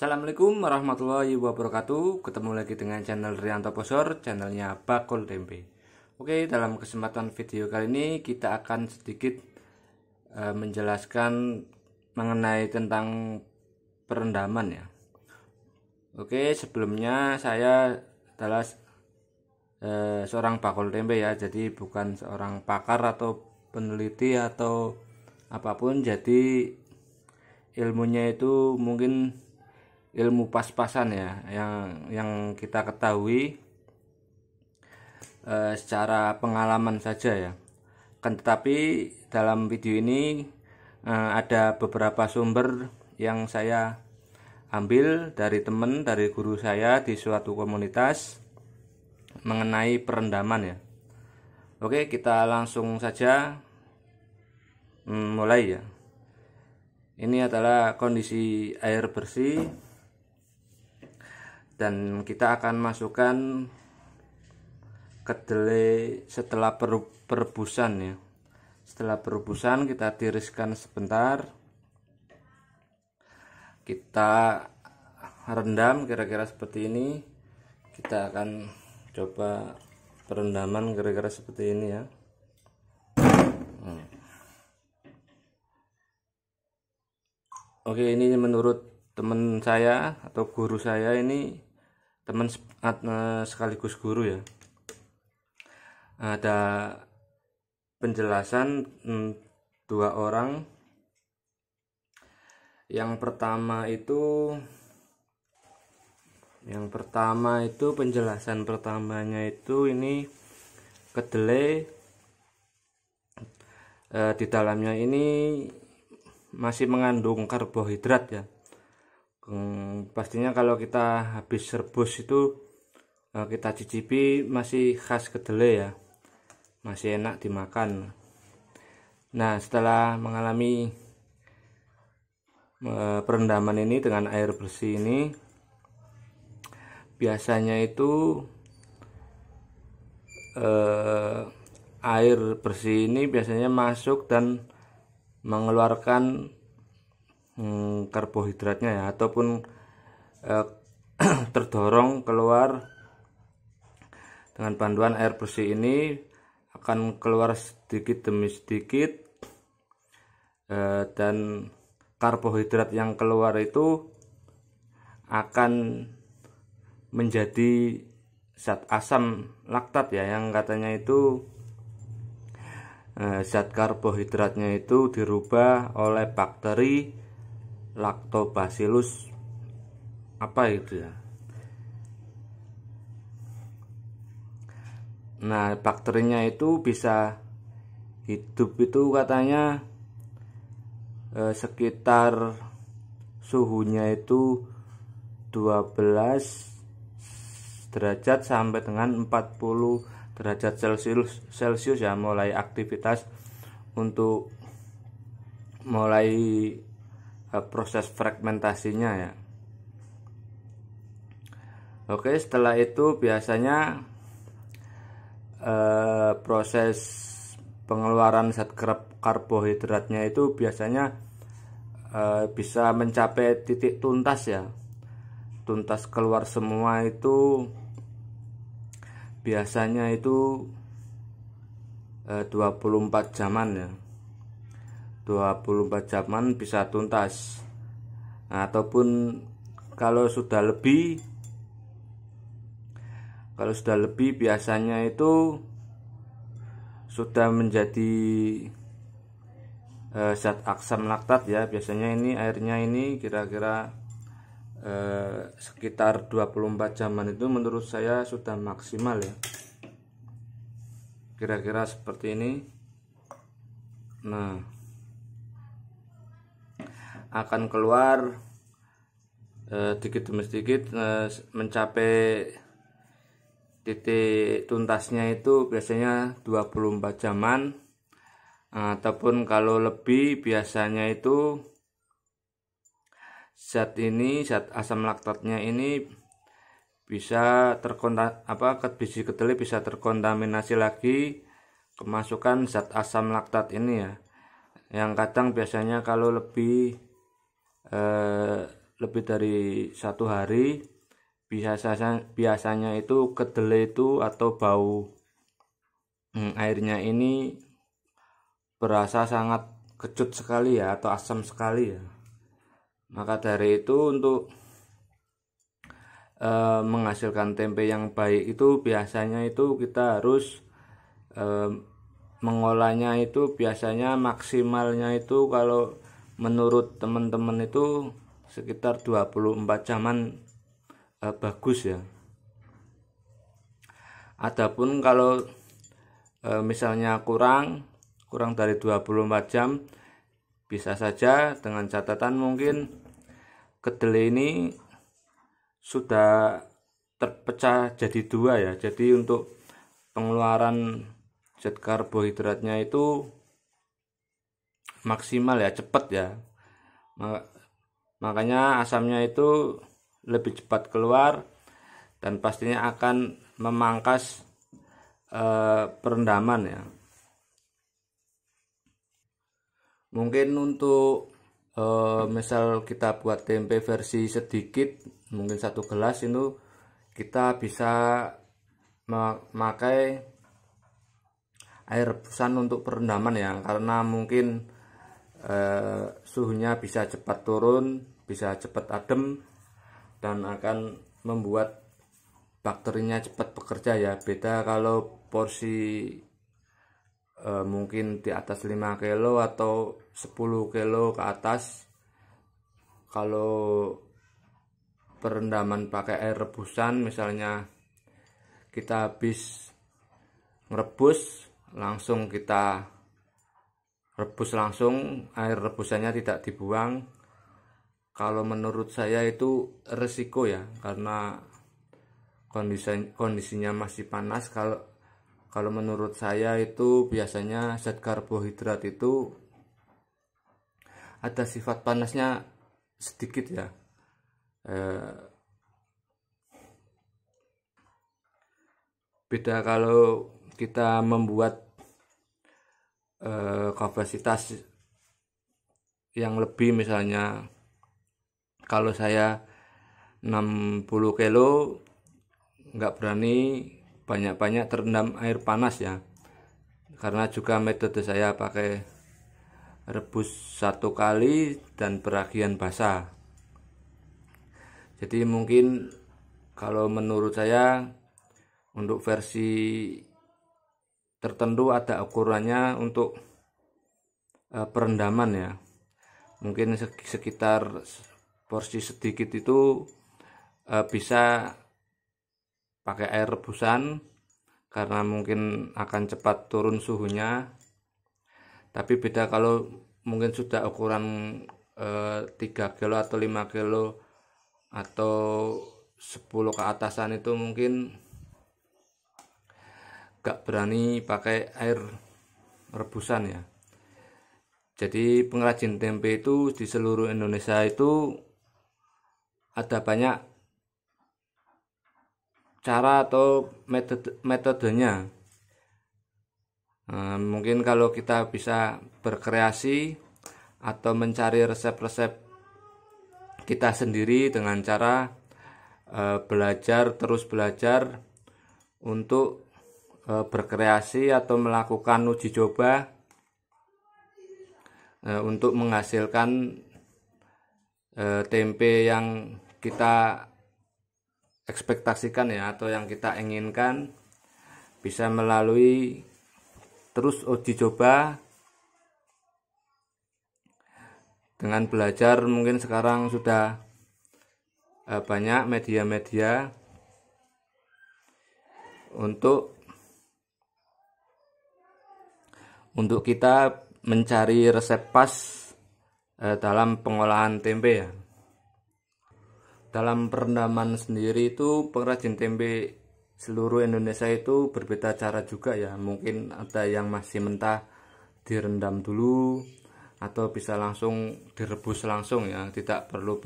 Assalamualaikum warahmatullahi wabarakatuh. Ketemu lagi dengan channel Rianto Posor, channelnya Bakul Tempe. Oke, dalam kesempatan video kali ini kita akan sedikit menjelaskan mengenai tentang perendaman ya. Oke, sebelumnya saya adalah seorang bakul tempe ya, jadi bukan seorang pakar atau peneliti atau apapun. Jadi ilmunya itu mungkin ilmu pas-pasan ya, yang kita ketahui secara pengalaman saja ya. Kan tetapi dalam video ini ada beberapa sumber yang saya ambil dari teman, dari guru saya di suatu komunitas mengenai perendaman ya. Oke, kita langsung saja mulai ya. Ini adalah kondisi air bersih dan kita akan masukkan kedelai setelah perebusan ya. Setelah perebusan kita tiriskan sebentar, kita rendam kira-kira seperti ini. Kita akan coba perendaman kira-kira seperti ini ya. Oke, ini menurut teman saya atau guru saya, ini teman sekaligus guru ya. Ada penjelasan dua orang. Yang pertama itu penjelasan pertamanya itu ini kedelai di dalamnya ini masih mengandung karbohidrat ya. Pastinya kalau kita habis rebus itu kita cicipi masih khas kedelai ya, masih enak dimakan. Nah, setelah mengalami perendaman ini dengan air bersih ini, biasanya itu air bersih ini biasanya masuk dan mengeluarkan karbohidratnya ya, ataupun terdorong keluar dengan bantuan air bersih ini, akan keluar sedikit demi sedikit, dan karbohidrat yang keluar itu akan menjadi zat asam laktat ya, yang katanya itu zat karbohidratnya itu dirubah oleh bakteri Lactobacillus apa itu ya. Nah, bakterinya itu bisa hidup itu katanya sekitar suhunya itu 12 derajat sampai dengan 40 derajat Celcius ya, mulai aktivitas untuk mulai proses fragmentasinya ya. Oke, setelah itu biasanya proses pengeluaran zat karbohidratnya itu biasanya bisa mencapai titik tuntas ya. Tuntas keluar semua itu biasanya itu 24 jaman ya. 24 jaman bisa tuntas. Nah, ataupun kalau sudah lebih biasanya itu sudah menjadi zat asam laktat ya. Biasanya ini airnya ini kira-kira sekitar 24 jaman itu menurut saya sudah maksimal ya, kira-kira seperti ini. Nah, akan keluar sedikit demi sedikit mencapai titik tuntasnya itu biasanya 24 jaman, ataupun kalau lebih biasanya itu zat asam laktatnya ini bisa biji kedelai bisa terkontaminasi lagi kemasukan zat asam laktat ini ya, yang kadang biasanya kalau lebih lebih dari 1 hari, biasanya itu kedelai itu atau bau airnya ini berasa sangat kecut sekali ya, atau asam sekali ya. Maka dari itu untuk menghasilkan tempe yang baik itu biasanya itu kita harus mengolahnya itu biasanya maksimalnya itu kalau menurut teman-teman itu sekitar 24 jaman bagus ya. Adapun kalau misalnya kurang dari 24 jam, bisa saja dengan catatan mungkin kedelai ini sudah terpecah jadi 2 ya. Jadi untuk pengeluaran zat karbohidratnya itu maksimal ya, cepat ya. Makanya asamnya itu lebih cepat keluar dan pastinya akan memangkas perendaman ya. Mungkin untuk misal kita buat tempe versi sedikit, mungkin 1 gelas itu kita bisa memakai air rebusan untuk perendaman ya, karena mungkin suhunya bisa cepat turun, bisa cepat adem, dan akan membuat bakterinya cepat bekerja ya. Beda kalau porsi mungkin di atas 5 kilo atau 10 kilo ke atas, kalau perendaman pakai air rebusan, misalnya kita habis merebus langsung kita rebus langsung, air rebusannya tidak dibuang. Kalau menurut saya itu resiko ya, karena kondisinya masih panas. Kalau menurut saya itu biasanya zat karbohidrat itu ada sifat panasnya sedikit ya. Beda kalau kita membuat kapasitas yang lebih, misalnya kalau saya 60 kilo nggak berani banyak-banyak terendam air panas ya, karena juga metode saya pakai rebus 1 kali dan peragian basah. Jadi mungkin kalau menurut saya untuk versi tertentu ada ukurannya untuk perendaman ya. Mungkin sekitar porsi sedikit itu bisa pakai air rebusan, karena mungkin akan cepat turun suhunya. Tapi beda kalau mungkin sudah ukuran 3 kilo atau 5 kilo atau 10 ke atasan, itu mungkin gak berani pakai air rebusan ya. Jadi pengrajin tempe itu di seluruh Indonesia itu ada banyak cara atau metodenya. Mungkin kalau kita bisa berkreasi atau mencari resep-resep kita sendiri dengan cara terus belajar untuk berkreasi atau melakukan uji coba untuk menghasilkan tempe yang kita ekspektasikan ya, atau yang kita inginkan, bisa melalui terus uji coba dengan belajar. Mungkin sekarang sudah banyak media-media untuk kita mencari resep pas dalam pengolahan tempe ya. Dalam perendaman sendiri itu pengrajin tempe seluruh Indonesia itu berbeda cara juga ya. Mungkin ada yang masih mentah direndam dulu, atau bisa langsung direbus langsung ya, tidak perlu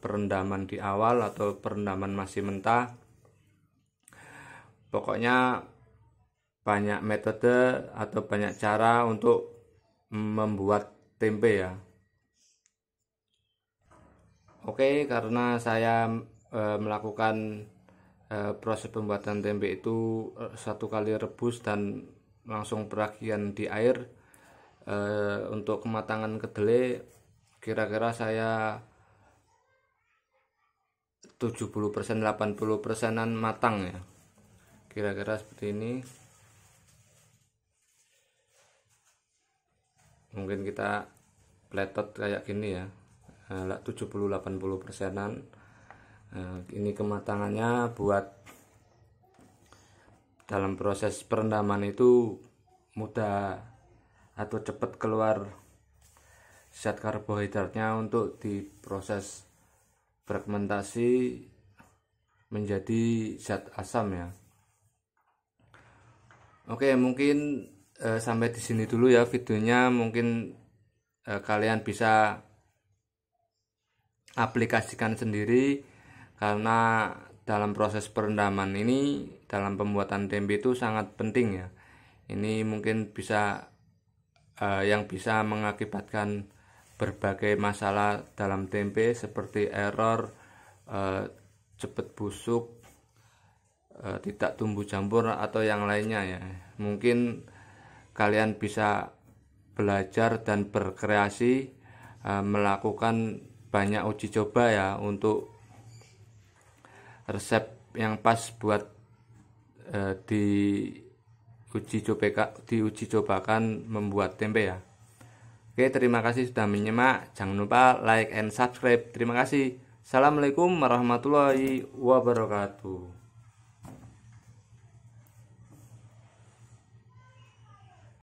perendaman di awal atau perendaman masih mentah. Pokoknya banyak metode atau banyak cara untuk membuat tempe ya. Oke, karena saya melakukan proses pembuatan tempe itu satu kali rebus dan langsung peragian di air. Untuk kematangan kedelai kira-kira saya 70% 80%-an matang ya, kira-kira seperti ini. Mungkin kita pletot kayak gini ya, 70-80%-an. Ini kematangannya buat dalam proses perendaman itu mudah atau cepat keluar zat karbohidratnya untuk diproses fermentasi menjadi zat asam ya. Oke, mungkin sampai di sini dulu ya videonya. Mungkin kalian bisa aplikasikan sendiri, karena dalam proses perendaman ini dalam pembuatan tempe itu sangat penting ya. Ini mungkin bisa yang bisa mengakibatkan berbagai masalah dalam tempe seperti error, cepat busuk, tidak tumbuh jamur atau yang lainnya ya. Mungkin kalian bisa belajar dan berkreasi, melakukan banyak uji coba ya untuk resep yang pas buat diuji cobakan membuat tempe ya. Oke, terima kasih sudah menyimak. Jangan lupa like and subscribe. Terima kasih. Assalamualaikum warahmatullahi wabarakatuh.